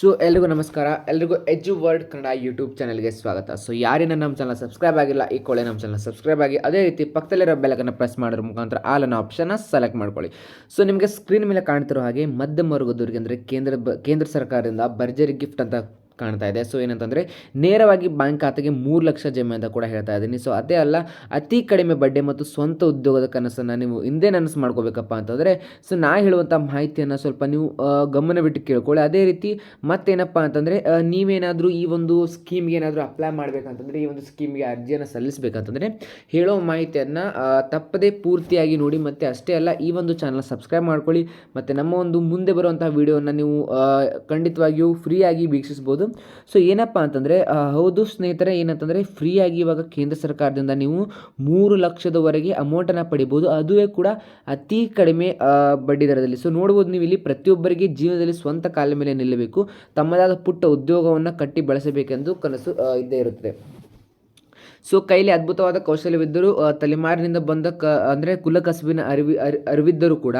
So ಎಲ್ರಿಗೂ ನಮಸ್ಕಾರ, ಎಲ್ರಿಗೂ ಎಜು ವರ್ಡ್ ಕನ್ನಡ ಯೂಟ್ಯೂಬ್ ಚಾನಲ್ಗೆ ಸ್ವಾಗತ. ಸೊ ಯಾರೇನ ನಮ್ಮ ಚಾನಲ್ ಸಬ್ಸ್ಕ್ರೈಬ್ ಆಗಿಲ್ಲ, ಈ ಕೂಡಲೇ ನಮ್ಮ ಚಾನಲ್ ಸಬ್ಸ್ಕ್ರೈಬ್ ಆಗಿ ಅದೇ ರೀತಿ ಪಕ್ಕದಲ್ಲಿರೋ ಬೆಲ್ಲಕನ್ನು ಪ್ರೆಸ್ ಮಾಡೋದ್ರ ಮುಖಾಂತರ ಆಲ್ ಅನ್ನೋ ಆಪ್ಷನ್ನ ಸೆಲೆಕ್ಟ್ ಮಾಡ್ಕೊಳ್ಳಿ. ಸೊ ನಿಮಗೆ ಸ್ಕ್ರೀನ್ ಮೇಲೆ ಕಾಣ್ತಿರೋ ಹಾಗೆ ಮಧ್ಯಮ ವರ್ಗದವರಿಗೆ ಅಂದರೆ ಕೇಂದ್ರ ಸರ್ಕಾರದಿಂದ ಭರ್ಜರಿ ಗಿಫ್ಟ್ ಅಂತ ಕಾಣ್ತಾ ಇದೆ. ಸೊ ಏನಂತಂದರೆ ನೇರವಾಗಿ ಬ್ಯಾಂಕ್ ಖಾತೆಗೆ 3 ಲಕ್ಷ ಜಮೆ ಅಂತ ಕೂಡ ಹೇಳ್ತಾ ಇದ್ದೀನಿ. ಸೊ ಅದೇ ಅಲ್ಲ, ಅತಿ ಕಡಿಮೆ ಬಡ್ಡಿ ಮತ್ತು ಸ್ವಂತ ಉದ್ಯೋಗದ ಕನಸನ್ನು ನೀವು ಹಿಂದೆ ನನಸು ಮಾಡ್ಕೋಬೇಕಪ್ಪ ಅಂತಂದರೆ ಸೊ ನಾ ಹೇಳುವಂಥ ಮಾಹಿತಿಯನ್ನು ಸ್ವಲ್ಪ ನೀವು ಗಮನವಿಟ್ಟು ಕೇಳ್ಕೊಳ್ಳಿ. ಅದೇ ರೀತಿ ಮತ್ತೇನಪ್ಪ ಅಂತಂದರೆ ನೀವೇನಾದರೂ ಈ ಒಂದು ಸ್ಕೀಮ್ಗೆ ಏನಾದರೂ ಅಪ್ಲೈ ಮಾಡಬೇಕಂತಂದರೆ, ಈ ಒಂದು ಸ್ಕೀಮ್ಗೆ ಅರ್ಜಿಯನ್ನು ಸಲ್ಲಿಸಬೇಕಂತಂದರೆ ಹೇಳೋ ಮಾಹಿತಿಯನ್ನು ತಪ್ಪದೇ ಪೂರ್ತಿಯಾಗಿ ನೋಡಿ. ಮತ್ತು ಅಷ್ಟೇ ಅಲ್ಲ, ಈ ಒಂದು ಚಾನಲ್ ಸಬ್ಸ್ಕ್ರೈಬ್ ಮಾಡ್ಕೊಳ್ಳಿ. ಮತ್ತು ನಮ್ಮ ಒಂದು ಮುಂದೆ ಬರುವಂಥ ವಿಡಿಯೋನ ನೀವು ಖಂಡಿತವಾಗಿಯೂ ಫ್ರೀಯಾಗಿ ವೀಕ್ಷಿಸ್ಬೋದು. ಸೊ ಏನಪ್ಪ ಅಂತಂದರೆ ಹೌದು ಸ್ನೇಹಿತರೆ, ಏನಂತಂದರೆ ಫ್ರೀಯಾಗಿ ಇವಾಗ ಕೇಂದ್ರ ಸರ್ಕಾರದಿಂದ ನೀವು 3 ಲಕ್ಷದವರೆಗೆ ಅಮೌಂಟನ್ನು ಪಡಿಬೋದು, ಅದುವೇ ಕೂಡ ಅತಿ ಕಡಿಮೆ ಬಡ್ಡಿ ದರದಲ್ಲಿ. ಸೊ ನೋಡ್ಬೋದು ನೀವು ಇಲ್ಲಿ, ಪ್ರತಿಯೊಬ್ಬರಿಗೆ ಜೀವನದಲ್ಲಿ ಸ್ವಂತ ಕಾಲ ಮೇಲೆ ನಿಲ್ಲಬೇಕು, ತಮ್ಮದಾದ ಪುಟ್ಟ ಉದ್ಯೋಗವನ್ನು ಕಟ್ಟಿ ಬೆಳೆಸಬೇಕೆಂದು ಕನಸು ಇದ್ದೇ ಇರುತ್ತದೆ. ಸೊ ಕೈಲಿ ಅದ್ಭುತವಾದ ಕೌಶಲ್ಯವಿದ್ದರೂ ತಲೆಮಾರಿನಿಂದ ಬಂದ ಅಂದರೆ ಕುಲಕಸುಬಿನ ಅರಿವಿದ್ದರೂ ಕೂಡ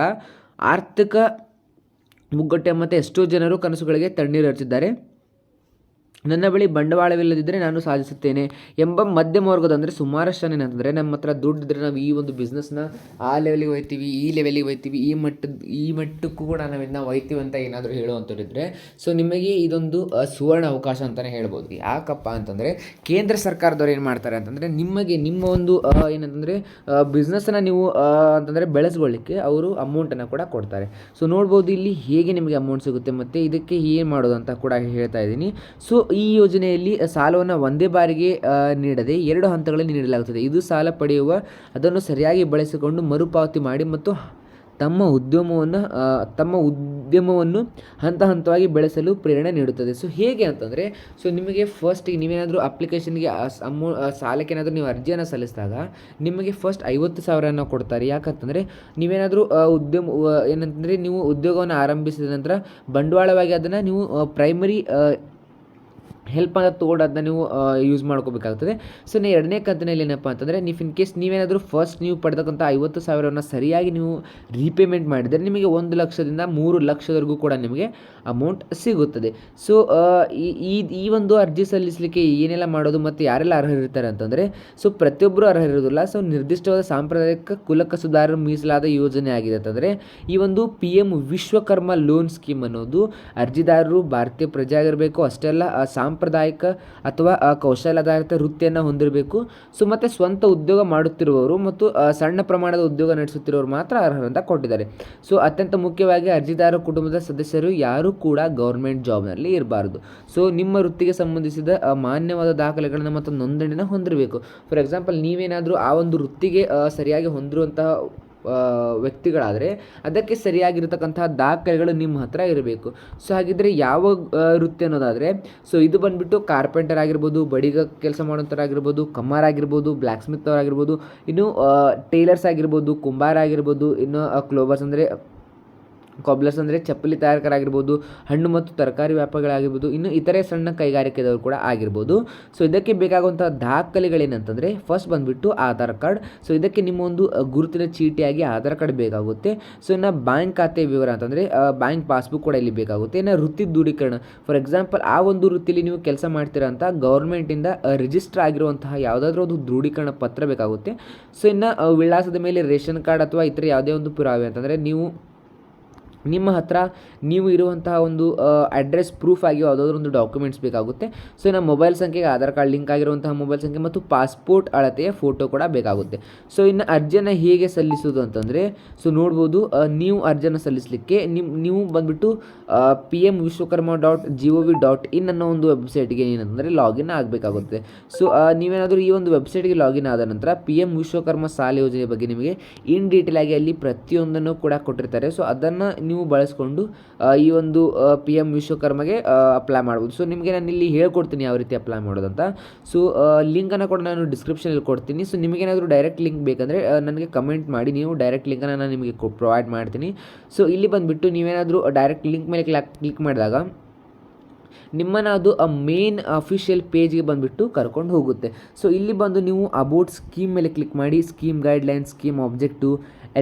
ಆರ್ಥಿಕ ಮುಗ್ಗಟ್ಟೆ ಮತ್ತು ಎಷ್ಟೋ ಜನರು ಕನಸುಗಳಿಗೆ ತಣ್ಣೀರು ಹರಿಸಿದ್ದಾರೆ. ನನ್ನ ಬಳಿ ಬಂಡವಾಳವಿಲ್ಲದಿದ್ದರೆ ನಾನು ಸಾಧಿಸುತ್ತೇನೆ ಎಂಬ ಮಧ್ಯಮ ವರ್ಗದ ಅಂದರೆ ಸುಮಾರಷ್ಟು ಜನ ಏನಂತಂದರೆ, ನಮ್ಮ ಹತ್ರ ದುಡ್ಡಿದ್ರೆ ನಾವು ಈ ಒಂದು ಬಿಸ್ನೆಸ್ನ ಆ ಲೆವೆಲಿಗೆ ಹೋಗ್ತೀವಿ, ಈ ಲೆವೆಲಿಗೆ ಹೋಗ್ತೀವಿ, ಈ ಮಟ್ಟಕ್ಕೂ ಕೂಡ ನಾವು ಹೋಗ್ತೀವಿ ಅಂತ ಏನಾದರೂ ಹೇಳುವಂಥದ್ದಿದ್ರೆ ಸೊ ನಿಮಗೆ ಇದೊಂದು ಸುವರ್ಣ ಅವಕಾಶ ಅಂತಲೇ ಹೇಳ್ಬೋದು. ಯಾಕಪ್ಪ ಅಂತಂದರೆ ಕೇಂದ್ರ ಸರ್ಕಾರದವ್ರು ಏನು ಮಾಡ್ತಾರೆ ಅಂತಂದರೆ, ನಿಮಗೆ ನಿಮ್ಮ ಒಂದು ಏನಂತಂದರೆ ಬಿಸ್ನೆಸ್ಸನ್ನು ನೀವು ಅಂತಂದರೆ ಬೆಳೆಸ್ಕೊಳ್ಳಿಕ್ಕೆ ಅವರು ಅಮೌಂಟನ್ನು ಕೂಡ ಕೊಡ್ತಾರೆ. ಸೊ ನೋಡ್ಬೋದು ಇಲ್ಲಿ ಹೇಗೆ ನಿಮಗೆ ಅಮೌಂಟ್ ಸಿಗುತ್ತೆ ಮತ್ತು ಇದಕ್ಕೆ ಏನು ಮಾಡೋದು ಅಂತ ಕೂಡ ಹೇಳ್ತಾ ಇದ್ದೀನಿ. ಸೊ ಈ ಯೋಜನೆಯಲ್ಲಿ ಸಾಲವನ್ನು ಒಂದೇ ಬಾರಿಗೆ ನೀಡದೆ 2 ಹಂತಗಳಲ್ಲಿ ನೀಡಲಾಗುತ್ತದೆ. ಇದು ಸಾಲ ಪಡೆಯುವ ಅದನ್ನು ಸರಿಯಾಗಿ ಬಳಸಿಕೊಂಡು ಮರುಪಾವತಿ ಮಾಡಿ ಮತ್ತು ತಮ್ಮ ಉದ್ಯಮವನ್ನು ಹಂತ ಹಂತವಾಗಿ ಬೆಳೆಸಲು ಪ್ರೇರಣೆ ನೀಡುತ್ತದೆ. ಸೊ ಹೇಗೆ ಅಂತಂದರೆ, ಸೊ ನಿಮಗೆ ಫಸ್ಟಿಗೆ ನೀವೇನಾದರೂ ಅಪ್ಲಿಕೇಶನ್ಗೆ ಸಾಲಕ್ಕೆ ಏನಾದರೂ ನೀವು ಅರ್ಜಿಯನ್ನು ಸಲ್ಲಿಸಿದಾಗ ನಿಮಗೆ ಫಸ್ಟ್ 50,000 ಕೊಡ್ತಾರೆ. ಯಾಕಂತಂದರೆ ನೀವೇನಾದರೂ ಏನಂತಂದರೆ ನೀವು ಉದ್ಯೋಗವನ್ನು ಆರಂಭಿಸಿದ ನಂತರ ಬಂಡವಾಳವಾಗಿ ಅದನ್ನು ನೀವು ಪ್ರೈಮರಿ ಹೆಲ್ಪ್ ಅಂತ ತೊಗೊಂಡು ಅದನ್ನ ನೀವು ಯೂಸ್ ಮಾಡ್ಕೋಬೇಕಾಗ್ತದೆ. ಸೊ ಎರಡನೇ ಕಂತಿನಲ್ಲಿ ಏನಪ್ಪ ಅಂತಂದರೆ, ಇನ್ ಕೇಸ್ ನೀವೇನಾದರೂ ಫಸ್ಟ್ ನೀವು ಪಡೆದಕ್ಕಂಥ 50,000 ಸರಿಯಾಗಿ ನೀವು ರೀಪೇಮೆಂಟ್ ಮಾಡಿದರೆ ನಿಮಗೆ 1 ಲಕ್ಷದಿಂದ 3 ಲಕ್ಷದವರೆಗೂ ಕೂಡ ನಿಮಗೆ ಅಮೌಂಟ್ ಸಿಗುತ್ತದೆ. ಸೊ ಈ ಒಂದು ಅರ್ಜಿ ಸಲ್ಲಿಸಲಿಕ್ಕೆ ಏನೆಲ್ಲ ಮಾಡೋದು ಮತ್ತು ಯಾರೆಲ್ಲ ಅರ್ಹರಿರ್ತಾರೆ ಅಂತಂದರೆ, ಸೊ ಪ್ರತಿಯೊಬ್ಬರು ಅರ್ಹರಿರೋದಿಲ್ಲ. ಸೊ ನಿರ್ದಿಷ್ಟವಾದ ಸಾಂಪ್ರದಾಯಿಕ ಕುಲಕಸುದಾರರು ಮೀಸಲಾದ ಯೋಜನೆ ಆಗಿದೆ ಅಂತಂದರೆ ಈ ಒಂದು PM ವಿಶ್ವಕರ್ಮ ಲೋನ್ ಸ್ಕೀಮ್ ಅನ್ನೋದು ಅರ್ಜಿದಾರರು ಭಾರತೀಯ ಪ್ರಜೆ ಆಗಿರಬೇಕು, ಅಷ್ಟೇ ಅಲ್ಲ ಸಾಂಪ್ರದಾಯಿಕ ಅಥವಾ ಕೌಶಲ್ಯಾಧಾರಿತ ವೃತ್ತಿಯನ್ನು ಹೊಂದಿರಬೇಕು. ಸೊ ಮತ್ತು ಸ್ವಂತ ಉದ್ಯೋಗ ಮಾಡುತ್ತಿರುವವರು ಮತ್ತು ಸಣ್ಣ ಪ್ರಮಾಣದ ಉದ್ಯೋಗ ನಡೆಸುತ್ತಿರುವವರು ಮಾತ್ರ ಅರ್ಹರಂತ ಕೊಟ್ಟಿದ್ದಾರೆ. ಸೊ ಅತ್ಯಂತ ಮುಖ್ಯವಾಗಿ ಅರ್ಜಿದಾರ ಕುಟುಂಬದ ಸದಸ್ಯರು ಯಾರೂ ಕೂಡ ಗೌರ್ಮೆಂಟ್ ಜಾಬ್ನಲ್ಲಿ ಇರಬಾರ್ದು. ಸೊ ನಿಮ್ಮ ವೃತ್ತಿಗೆ ಸಂಬಂಧಿಸಿದ ಮಾನ್ಯವಾದ ದಾಖಲೆಗಳನ್ನು ಮತ್ತು ನೋಂದಣಿನ ಹೊಂದಿರಬೇಕು. ಫಾರ್ ಎಕ್ಸಾಂಪಲ್, ನೀವೇನಾದರೂ ಆ ಒಂದು ವೃತ್ತಿಗೆ ಸರಿಯಾಗಿ ಹೊಂದಿರುವಂತಹ ವ್ಯಕ್ತಿಗಳಾದರೆ ಅದಕ್ಕೆ ಸರಿಯಾಗಿರ್ತಕ್ಕಂತಹ ದಾಖಲೆಗಳು ನಿಮ್ಮ ಹತ್ರ ಇರಬೇಕು. ಸೊ ಹಾಗಿದ್ದರೆ ಯಾವ ವೃತ್ತಿ ಅನ್ನೋದಾದರೆ, ಸೊ ಇದು ಬಂದುಬಿಟ್ಟು ಕಾರ್ಪೆಂಟರ್ ಆಗಿರ್ಬೋದು, ಬಡಿಗ ಕೆಲಸ ಮಾಡೋಂಥವ್ರಾಗಿರ್ಬೋದು, ಕಮ್ಮಾರ ಆಗಿರ್ಬೋದು, ಬ್ಲ್ಯಾಕ್ ಸ್ಮಿತ್ ಅವರಾಗಿರ್ಬೋದು, ಇನ್ನು ಟೇಲರ್ಸ್ ಆಗಿರ್ಬೋದು, ಕುಂಬಾರ ಆಗಿರ್ಬೋದು, ಇನ್ನು ಕ್ಲೋಬರ್ಸ್ ಅಂದರೆ ಕಾಬ್ಲರ್ಸ್ ಅಂದರೆ ಚಪ್ಪಲಿ ತಯಾರಕರಾಗಿರ್ಬೋದು, ಹಣ್ಣು ಮತ್ತು ತರಕಾರಿ ವ್ಯಾಪಾರಿಗಳಾಗಿರ್ಬೋದು, ಇನ್ನು ಇತರೆ ಸಣ್ಣ ಕೈಗಾರಿಕೆದವರು ಕೂಡ ಆಗಿರ್ಬೋದು. ಸೊ ಇದಕ್ಕೆ ಬೇಕಾಗುವಂಥ ದಾಖಲೆಗಳೇನಂತಂದರೆ, ಫಸ್ಟ್ ಬಂದುಬಿಟ್ಟು ಆಧಾರ್ ಕಾರ್ಡ್. ಸೊ ಇದಕ್ಕೆ ನಿಮ್ಮ ಒಂದು ಗುರುತಿನ ಚೀಟಿಯಾಗಿ ಆಧಾರ್ ಕಾರ್ಡ್ ಬೇಕಾಗುತ್ತೆ. ಸೊ ಇನ್ನು ಬ್ಯಾಂಕ್ ಖಾತೆ ವಿವರ ಅಂತಂದರೆ ಬ್ಯಾಂಕ್ ಪಾಸ್ಬುಕ್ ಕೂಡ ಇಲ್ಲಿ ಬೇಕಾಗುತ್ತೆ. ಇನ್ನು ವೃತ್ತಿ ದೃಢೀಕರಣ, ಫಾರ್ ಎಕ್ಸಾಂಪಲ್ ಆ ಒಂದು ವೃತ್ತಿಲಿ ನೀವು ಕೆಲಸ ಮಾಡ್ತೀರಾ ಅಂತ ಗೌರ್ಮೆಂಟಿಂದ ರಿಜಿಸ್ಟರ್ ಆಗಿರುವಂತಹ ಯಾವುದಾದ್ರೂ ಒಂದು ದೃಢೀಕರಣ ಪತ್ರ ಬೇಕಾಗುತ್ತೆ. ಸೊ ಇನ್ನು ವಿಳಾಸದ ಮೇಲೆ ರೇಷನ್ ಕಾರ್ಡ್ ಅಥವಾ ಇತರ ಯಾವುದೇ ಒಂದು ಪುರಾವೆ ಅಂತಂದರೆ ನಿಮ್ಮ ಹತ್ರ ನೀವು ಇರುವಂತಹ ಒಂದು ಅಡ್ರೆಸ್ ಪ್ರೂಫ್ ಆಗಿ ಯಾವುದಾದ್ರೂ ಒಂದು ಡಾಕ್ಯುಮೆಂಟ್ಸ್ ಬೇಕಾಗುತ್ತೆ. ಸೊ ನಮ್ಮ ಮೊಬೈಲ್ ಸಂಖ್ಯೆಗೆ ಆಧಾರ್ ಕಾರ್ಡ್ ಲಿಂಕ್ ಆಗಿರುವಂತಹ ಮೊಬೈಲ್ ಸಂಖ್ಯೆ ಮತ್ತು ಪಾಸ್ಪೋರ್ಟ್ ಅಳತೆಯ ಫೋಟೋ ಕೂಡ ಬೇಕಾಗುತ್ತೆ. ಸೊ ಇನ್ನು ಅರ್ಜಿಯನ್ನು ಹೇಗೆ ಸಲ್ಲಿಸೋದು ಅಂತಂದರೆ, ಸೊ ನೋಡ್ಬೋದು, ನೀವು ಅರ್ಜಿಯನ್ನು ಸಲ್ಲಿಸಲಿಕ್ಕೆ ನೀವು ಬಂದುಬಿಟ್ಟು PM viಶ್ವಕರ್ಮ.gov.in ಅನ್ನೋ ಒಂದು ವೆಬ್ಸೈಟ್ಗೆ ಏನಂತಂದರೆ ಲಾಗಿನ್ ಆಗಬೇಕಾಗುತ್ತೆ. ಸೊ ನೀವೇನಾದರೂ ಈ ಒಂದು ವೆಬ್ಸೈಟ್ಗೆ ಲಾಗಿನ್ ಆದ ನಂತರ PM ವಿಶ್ವಕರ್ಮ ಸಾಲ ಯೋಜನೆ ಬಗ್ಗೆ ನಿಮಗೆ ಇನ್ ಡೀಟೇಲ್ ಆಗಿ ಅಲ್ಲಿ ಪ್ರತಿಯೊಂದನ್ನು ಕೂಡ ಕೊಟ್ಟಿರ್ತಾರೆ. ಸೊ ಅದನ್ನು ನೀವು ಬಳಸ್ಕೊಂಡು ಈ ಒಂದು PM ವಿಶ್ವಕರ್ಮಗೆ ಅಪ್ಲೈ ಮಾಡ್ಬೋದು. ಸೊ ನಿಮಗೆ ನಾನು ಇಲ್ಲಿ ಹೇಳ್ಕೊಡ್ತೀನಿ ಯಾವ ರೀತಿ ಅಪ್ಲೈ ಮಾಡೋದಂತ. ಸೊ ಲಿಂಕನ್ನು ಕೂಡ ನಾನು ಡಿಸ್ಕ್ರಿಪ್ಷನಲ್ಲಿ ಕೊಡ್ತೀನಿ. ಸೊ ನಿಮಗೇನಾದರೂ ಡೈರೆಕ್ಟ್ ಲಿಂಕ್ ಬೇಕಂದರೆ ನನಗೆ ಕಮೆಂಟ್ ಮಾಡಿ, ನೀವು ಡೈರೆಕ್ಟ್ ಲಿಂಕನ್ನು ನಾನು ನಿಮಗೆ ಪ್ರೊವೈಡ್ ಮಾಡ್ತೀನಿ. ಸೊ ಇಲ್ಲಿ ಬಂದುಬಿಟ್ಟು ನೀವೇನಾದರೂ ಡೈರೆಕ್ಟ್ ಲಿಂಕ್ ಮೇಲೆ ಕ್ಲಿಕ್ ಮಾಡಿದಾಗ ನಿಮ್ಮನ್ನು ಅದು ಮೇನ್ ಅಫಿಷಿಯಲ್ ಪೇಜ್ಗೆ ಬಂದುಬಿಟ್ಟು ಕರ್ಕೊಂಡು ಹೋಗುತ್ತೆ. ಸೊ ಇಲ್ಲಿ ಬಂದು ನೀವು ಅಬೌಟ್ ಸ್ಕೀಮ್ ಮೇಲೆ ಕ್ಲಿಕ್ ಮಾಡಿ, scheme guidelines, scheme objective,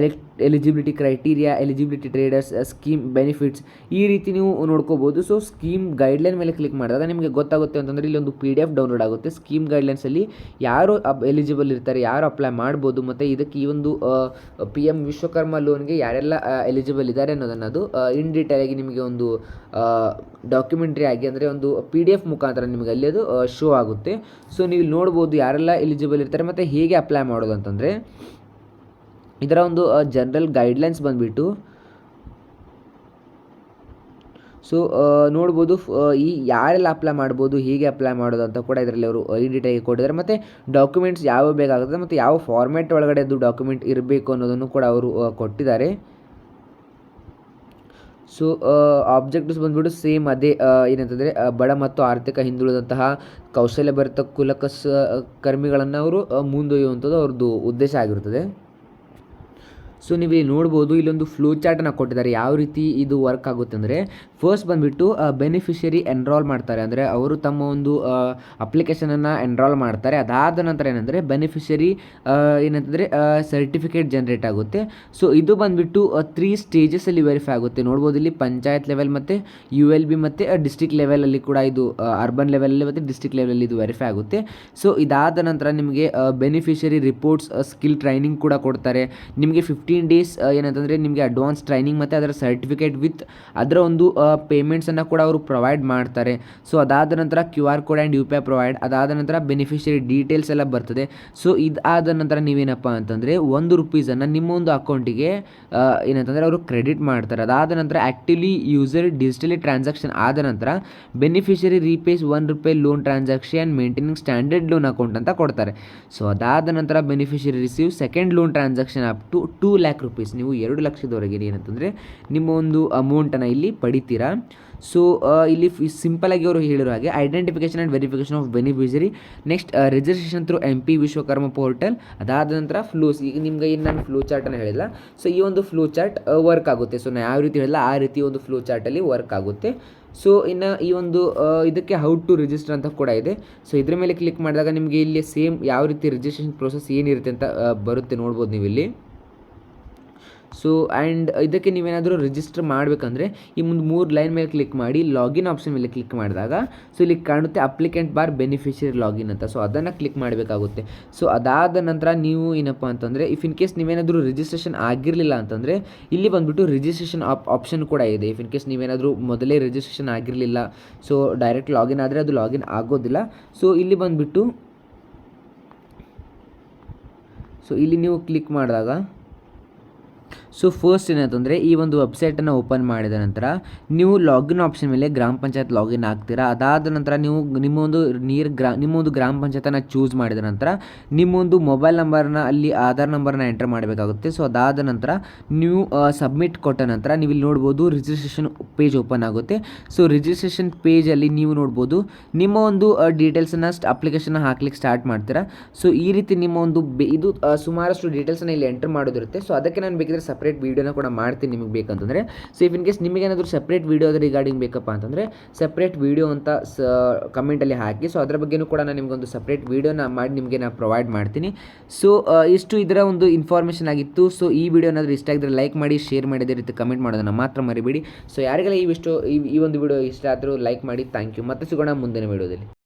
eligibility criteria, eligibility traders, scheme benefits, ಈ ರೀತಿ ನೀವು ನೋಡ್ಕೋಬೋದು. ಸೊ ಸ್ಕೀಮ್ ಗೈಡ್ಲೈನ್ ಮೇಲೆ ಕ್ಲಿಕ್ ಮಾಡಿದಾಗ ನಿಮಗೆ ಗೊತ್ತಾಗುತ್ತೆ ಅಂತಂದರೆ ಇಲ್ಲಿ ಒಂದು PDF ಡೌನ್ಲೋಡ್ ಆಗುತ್ತೆ. ಸ್ಕೀಮ್ ಗೈಡ್ಲೈನ್ಸಲ್ಲಿ ಯಾರು ಎಲಿಜಿಬಲ್ ಇರ್ತಾರೆ, ಯಾರು ಅಪ್ಲೈ ಮಾಡ್ಬೋದು, ಮತ್ತು ಇದಕ್ಕೆ ಈ ಒಂದು PM ವಿಶ್ವಕರ್ಮ ಲೋನ್ಗೆ ಯಾರೆಲ್ಲ ಎಲಿಜಿಬಲ್ ಇದ್ದಾರೆ ಅನ್ನೋದನ್ನು ಅದು ಇನ್ ಡೀಟೇಲ್ ಆಗಿ ನಿಮಗೆ ಒಂದು ಡಾಕ್ಯುಮೆಂಟ್ರಿ ಆಗಿ ಅಂದರೆ ಒಂದು PDF ಮುಖಾಂತರ ನಿಮಗೆ ಅಲ್ಲಿ ಅದು ಶೋ ಆಗುತ್ತೆ. ಸೊ ನೀವು ನೋಡ್ಬೋದು ಯಾರೆಲ್ಲ ಎಲಿಜಿಬಲ್ ಇರ್ತಾರೆ ಮತ್ತು ಹೇಗೆ ಅಪ್ಲೈ ಮಾಡೋದು ಅಂತಂದರೆ ಇದರ ಒಂದು ಜನರಲ್ ಗೈಡ್ಲೈನ್ಸ್ ಬಂದುಬಿಟ್ಟು ಸೊ ನೋಡ್ಬೋದು ಈ ಯಾರೆಲ್ಲ ಅಪ್ಲೈ ಮಾಡ್ಬೋದು, ಹೇಗೆ ಅಪ್ಲೈ ಮಾಡೋದು ಅಂತ ಕೂಡ ಇದರಲ್ಲಿ ಅವರು ಇನ್ ಡೀಟೇಲ್ ಕೊಟ್ಟಿದ್ದಾರೆ. ಮತ್ತು ಡಾಕ್ಯುಮೆಂಟ್ಸ್ ಯಾವ ಬೇಕಾಗುತ್ತೆ ಮತ್ತು ಯಾವ ಫಾರ್ಮ್ಯಾಟ್ ಒಳಗಡೆ ಅದು ಡಾಕ್ಯುಮೆಂಟ್ ಇರಬೇಕು ಅನ್ನೋದನ್ನು ಕೂಡ ಅವರು ಕೊಟ್ಟಿದ್ದಾರೆ. ಸೊ ಆಬ್ಜೆಕ್ಟಿವ್ಸ್ ಬಂದ್ಬಿಟ್ಟು ಸೇಮ್ ಅದೇ ಏನಂತಂದರೆ ಬಡ ಮತ್ತು ಆರ್ಥಿಕ ಹಿಂದುಳಿದಂತಹ ಕೌಶಲ್ಯಭರಿತ ಕರ್ಮಿಗಳನ್ನು ಅವರು ಮುಂದೊಯ್ಯುವಂಥದ್ದು ಅವ್ರದ್ದು ಉದ್ದೇಶ ಆಗಿರುತ್ತದೆ. ಸೊ ನೀವು ಇಲ್ಲಿ ನೋಡ್ಬೋದು ಇಲ್ಲೊಂದು ಫ್ಲೋ ಚಾರ್ಟನ್ನು ಕೊಟ್ಟಿದ್ದಾರೆ. ಯಾವ ರೀತಿ ಇದು ವರ್ಕ್ ಆಗುತ್ತೆ ಅಂದರೆ ಫಸ್ಟ್ ಬಂದುಬಿಟ್ಟು ಬೆನಿಫಿಷರಿ ಎನ್ರಾಲ್ ಮಾಡ್ತಾರೆ, ಅಂದರೆ ಅವರು ತಮ್ಮ ಒಂದು ಅಪ್ಲಿಕೇಶನನ್ನು ಎನ್ರಾಲ್ ಮಾಡ್ತಾರೆ. ಅದಾದ ನಂತರ ಏನಂದರೆ ಬೆನಿಫಿಷರಿ ಏನಂತಂದರೆ ಸರ್ಟಿಫಿಕೇಟ್ ಜನ್ರೇಟ್ ಆಗುತ್ತೆ. ಸೊ ಇದು ಬಂದುಬಿಟ್ಟು 3 ಸ್ಟೇಜಸಲ್ಲಿ ವೆರಿಫೈ ಆಗುತ್ತೆ. ನೋಡ್ಬೋದು ಇಲ್ಲಿ ಪಂಚಾಯತ್ ಲೆವೆಲ್ ಮತ್ತು ULB ಮತ್ತು ಡಿಸ್ಟ್ರಿಕ್ಟ್ ಲೆವೆಲಲ್ಲಿ ಕೂಡ ಇದು ಅರ್ಬನ್ ಲೆವೆಲಲ್ಲಿ ಮತ್ತು ಡಿಸ್ಟ್ರಿಕ್ಟ್ ಲೆವೆಲಲ್ಲಿ ಇದು ವೆರಿಫೈ ಆಗುತ್ತೆ. ಸೊ ಇದಾದ ನಂತರ ನಿಮಗೆ ಬೆನಿಫಿಷರಿ ರಿಪೋರ್ಟ್ಸ್ ಸ್ಕಿಲ್ ಟ್ರೈನಿಂಗ್ ಕೂಡ ಕೊಡ್ತಾರೆ. ನಿಮಗೆ 15 days ಏನಂತಂದರೆ ನಿಮಗೆ ಅಡ್ವಾನ್ಸ್ ಟ್ರೈನಿಂಗ್ ಮತ್ತು ಅದರ ಸರ್ಟಿಫಿಕೇಟ್ ವಿತ್ ಅದರ ಒಂದು ಪೇಮೆಂಟ್ಸನ್ನು ಕೂಡ ಅವರು ಪ್ರೊವೈಡ್ ಮಾಡ್ತಾರೆ. ಸೊ ಅದಾದ ನಂತರ QR code and UPI provide. ಅದಾದ ನಂತರ ಬೆನಿಫಿಷರಿ ಡೀಟೇಲ್ಸ್ ಎಲ್ಲ ಬರ್ತದೆ. ಸೊ ಇದಾದ ನಂತರ ನೀವೇನಪ್ಪ ಅಂತಂದರೆ ₹1 ನಿಮ್ಮ ಒಂದು ಅಕೌಂಟಿಗೆ ಏನಂತಂದರೆ ಅವರು ಕ್ರೆಡಿಟ್ ಮಾಡ್ತಾರೆ. ಅದಾದ ನಂತರ ಆ್ಯಕ್ಟಿವ್ಲಿ ಯೂಸರ್ ಡಿಜಿಟಲಿ ಟ್ರಾನ್ಸಾಕ್ಷನ್ ಆದ ನಂತರ beneficiary repays ₹1 loan transaction maintaining standard loan account ಅಂತ ಕೊಡ್ತಾರೆ. ಸೊ ಅದಾದ ನಂತರ beneficiary receive second loan transaction up to ₹2 lakh. ನೀವು 2 ಲಕ್ಷದವರೆಗೆ ಏನಂತಂದರೆ ನಿಮ್ಮ ಒಂದು ಅಮೌಂಟನ್ನು ಇಲ್ಲಿ ಪಡಿತೀರಾ. ಸೊ ಇಲ್ಲಿ ಸಿಂಪಲಾಗಿ ಅವರು ಹೇಳಿರೋ ಹಾಗೆ identification and verification of beneficiary, next registration through MP Vishwakarma portal. ಅದಾದ ನಂತರ ಫ್ಲೋಸ್. ಈಗ ನಿಮ್ಗೆ ಏನು ನಾನು ಫ್ಲೋ ಚಾರ್ಟನ್ನು ಹೇಳಿಲ್ಲ, ಸೊ ಈ ಒಂದು ಫ್ಲೋ ಚಾರ್ಟ್ ವರ್ಕ್ ಆಗುತ್ತೆ. ಸೊ ನಾನು ಯಾವ ರೀತಿ ಹೇಳಿಲ್ಲ ಆ ರೀತಿ ಒಂದು ಫ್ಲೋ ಚಾರ್ಟಲ್ಲಿ ವರ್ಕ್ ಆಗುತ್ತೆ. ಸೊ ಇನ್ನು ಈ ಒಂದು ಇದಕ್ಕೆ ಹೌ ಟು ರಿಜಿಸ್ಟರ್ ಅಂತ ಕೂಡ ಇದೆ. ಸೊ ಇದ್ರ ಮೇಲೆ ಕ್ಲಿಕ್ ಮಾಡಿದಾಗ ನಿಮಗೆ ಇಲ್ಲಿ ಸೇಮ್ ಯಾವ ರೀತಿ ರಿಜಿಸ್ಟ್ರೇಷನ್ ಪ್ರೋಸೆಸ್ ಏನಿರುತ್ತೆ ಅಂತ ಬರುತ್ತೆ, ನೋಡ್ಬೋದು ನೀವು ಇಲ್ಲಿ. ಸೊ ಆ್ಯಂಡ್ ಇದಕ್ಕೆ ನೀವೇನಾದರೂ ರಿಜಿಸ್ಟರ್ ಮಾಡಬೇಕಂದ್ರೆ ಈ ಮುಂದೆ 3 ಲೈನ್ ಮೇಲೆ ಕ್ಲಿಕ್ ಮಾಡಿ ಲಾಗಿನ್ ಆಪ್ಷನ್ ಮೇಲೆ ಕ್ಲಿಕ್ ಮಾಡಿದಾಗ ಸೊ ಇಲ್ಲಿ ಕಾಣುತ್ತೆ ಅಪ್ಲಿಕೆಂಟ್ ಬಾರ್ ಬೆನಿಫಿಷರಿ ಲಾಗಿನ್ ಅಂತ. ಸೊ ಅದನ್ನು ಕ್ಲಿಕ್ ಮಾಡಬೇಕಾಗುತ್ತೆ. ಸೊ ಅದಾದ ನಂತರ ನೀವು ಏನಪ್ಪ ಅಂತಂದರೆ ಇನ್ ಕೇಸ್ ನೀವೇನಾದರೂ ರಿಜಿಸ್ಟ್ರೇಷನ್ ಆಗಿರಲಿಲ್ಲ ಅಂತಂದರೆ ಇಲ್ಲಿ ಬಂದುಬಿಟ್ಟು ರಿಜಿಸ್ಟ್ರೇಷನ್ ಆಪ್ಷನ್ ಕೂಡ ಇದೆ. ಇನ್ ಕೇಸ್ ನೀವೇನಾದರೂ ಮೊದಲೇ ರಿಜಿಸ್ಟ್ರೇಷನ್ ಆಗಿರಲಿಲ್ಲ, ಸೊ ಡೈರೆಕ್ಟ್ ಲಾಗಿನ್ ಆದರೆ ಅದು ಲಾಗಿನ್ ಆಗೋದಿಲ್ಲ. ಸೊ ಇಲ್ಲಿ ಬಂದುಬಿಟ್ಟು ಸೊ ಇಲ್ಲಿ ನೀವು ಕ್ಲಿಕ್ ಮಾಡಿದಾಗ ಸೊ ಫಸ್ಟ್ ಏನಂತಂದರೆ ಈ ಒಂದು ವೆಬ್ಸೈಟನ್ನು ಓಪನ್ ಮಾಡಿದ ನಂತರ ನೀವು ಲಾಗಿನ್ ಆಪ್ಷನ್ ಮೇಲೆ ಗ್ರಾಮ ಪಂಚಾಯತ್ ಲಾಗಿನ್ ಆಗ್ತೀರಾ. ಅದಾದ ನಂತರ ನೀವು ನಿಮ್ಮ ಒಂದು ಗ್ರಾಮ ಪಂಚಾಯತನ್ನು ಚೂಸ್ ಮಾಡಿದ ನಂತರ ನಿಮ್ಮೊಂದು ಮೊಬೈಲ್ ನಂಬರ್ನ ಅಲ್ಲಿ ಆಧಾರ್ ನಂಬರ್ನ ಎಂಟರ್ ಮಾಡಬೇಕಾಗುತ್ತೆ. ಸೊ ಅದಾದ ನಂತರ ನೀವು ಸಬ್ಮಿಟ್ ಕೊಟ್ಟ ನಂತರ ನೀವು ಇಲ್ಲಿ ನೋಡ್ಬೋದು ರಿಜಿಸ್ಟ್ರೇಷನ್ ಪೇಜ್ ಓಪನ್ ಆಗುತ್ತೆ. ಸೊ ರಿಜಿಸ್ಟ್ರೇಷನ್ ಪೇಜಲ್ಲಿ ನೀವು ನೋಡ್ಬೋದು ನಿಮ್ಮ ಒಂದು ಡೀಟೇಲ್ಸನ್ನು ಅಪ್ಲಿಕೇಶನ್ ಹಾಕ್ಲಿಕ್ಕೆ ಸ್ಟಾರ್ಟ್ ಮಾಡ್ತೀರಾ. ಸೊ ಈ ರೀತಿ ನಿಮ್ಮ ಒಂದು ಇದು ಸುಮಾರಷ್ಟು ಡೀಟೇಲ್ಸನ್ನು ಇಲ್ಲಿ ಎಂಟರ್ ಮಾಡೋದಿರುತ್ತೆ. ಸೊ ಅದಕ್ಕೆ ನಾನು ಬೇಕಿದ್ರೆ ಸಪ್ರೇಟ್ ವೀಡಿಯೋನ ಕೂಡ ಮಾಡ್ತೀನಿ ನಿಮಗೆ ಬೇಕಂತಂದರೆ. ಸೊ ಇನ್ ಕೇಸ್ ನಿಮಗೆ ಏನಾದರೂ ಸಪ್ರೇಟ್ ವೀಡಿಯೋ ಅದ್ರ ರಿಗಾರ್ಡಿಂಗ್ ಬೇಕಪ್ಪ ಅಂತಂದರೆ ಸಪ್ರೇಟ್ ವೀಡಿಯೋ ಅಂತ ಕಮೆಂಟಲ್ಲಿ ಹಾಕಿ. ಸೊ ಅದರ ಬಗ್ಗೆಯೂ ಕೂಡ ನಾನು ನಿಮಗೊಂದು ಸಪ್ರೇಟ್ ವೀಡಿಯೋನ ಮಾಡಿ ನಿಮಗೆ ನಾನು ಪ್ರೊವೈಡ್ ಮಾಡ್ತೀನಿ. ಸೊ ಇಷ್ಟು ಇದರ ಒಂದು ಇನ್ಫಾರ್ಮೇಷನ್ ಆಗಿತ್ತು. ಸೊ ಈ ವಿಡಿಯೋ ಏನಾದರೂ ಇಷ್ಟ ಆಗಿದ್ರೆ ಲೈಕ್ ಮಾಡಿ, ಶೇರ್ ಮಾಡಿ, ಅದೇ ರೀತಿ ಕಮೆಂಟ್ ಮಾಡೋದನ್ನು ಮಾತ್ರ ಮರಿಬೇಡಿ. ಸೊ ಯಾರಿಗೆಲ್ಲ ಈ ಒಂದು ವಿಡಿಯೋ ಇಷ್ಟ ಆದರೂ ಲೈಕ್ ಮಾಡಿ. Thank you. ಮತ್ತೆ ಸಿಗೋಣ ಮುಂದಿನ ವಿಡಿಯೋದಲ್ಲಿ.